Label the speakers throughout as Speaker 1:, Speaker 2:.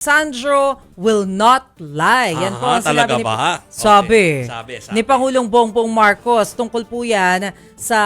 Speaker 1: Sandro will not lie. Yan po ang
Speaker 2: talaga
Speaker 1: sinabi
Speaker 2: ba?
Speaker 1: Sabi,
Speaker 2: Okay. Sabi.
Speaker 1: ni Pangulong Bongbong Marcos. Tungkol po yan sa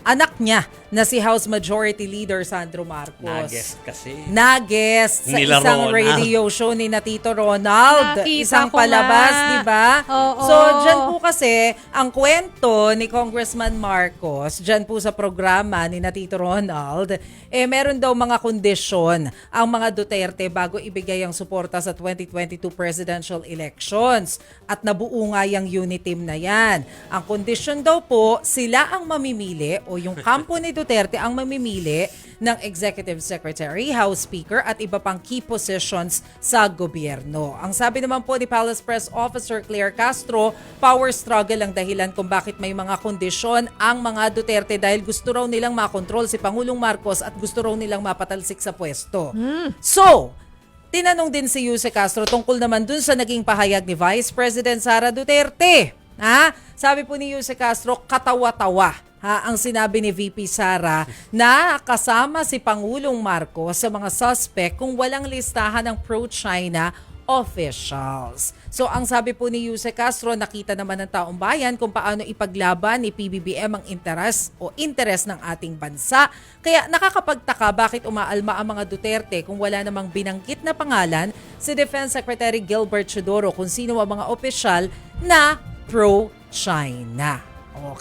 Speaker 1: anak niya na si House Majority Leader Sandro Marcos.
Speaker 2: Nag-guest kasi.
Speaker 1: Nag-guest sa
Speaker 2: Nila
Speaker 1: isang
Speaker 2: Ronald.
Speaker 1: radio show ni na Tito Ronald.
Speaker 3: Nakita
Speaker 1: Isang
Speaker 3: ko
Speaker 1: palabas,
Speaker 3: nga.
Speaker 1: di ba?
Speaker 3: Oo.
Speaker 1: So, dyan po kasi, ang kwento ni Congressman Marcos, dyan po sa programa ni na Tito Ronald, meron daw mga kondisyon ang mga Duterte bago ibigay ang suporta sa 2022 presidential elections. At nabuo nga yung unit team na yan. Ang kondisyon daw po, sila ang mamimili o yung kampo ni Duterte ang mamimili ng Executive Secretary, House Speaker at iba pang key positions sa gobyerno. Ang sabi naman po ni Palace Press Officer Claire Castro, power struggle ang dahilan kung bakit may mga kondisyon ang mga Duterte dahil gusto raw nilang makontrol si Pangulong Marcos at gusto raw nilang mapatalsik sa pwesto. So, tinanong din si Yuse Castro tungkol naman dun sa naging pahayag ni Vice President Sara Duterte. Sabi po ni Yuse Castro, katawa-tawa ang sinabi ni VP Sara na kasama si Pangulong Marcos sa mga suspect kung walang listahan ng pro-China officials. So ang sabi po ni Yuse Castro, nakita naman ng taong bayan kung paano ipaglaban ni PBBM ang interes ng ating bansa. Kaya nakakapagtaka bakit umaalma ang mga Duterte kung wala namang binanggit na pangalan si Defense Secretary Gilbert Chodoro kung sino ang mga opisyal na pro-China.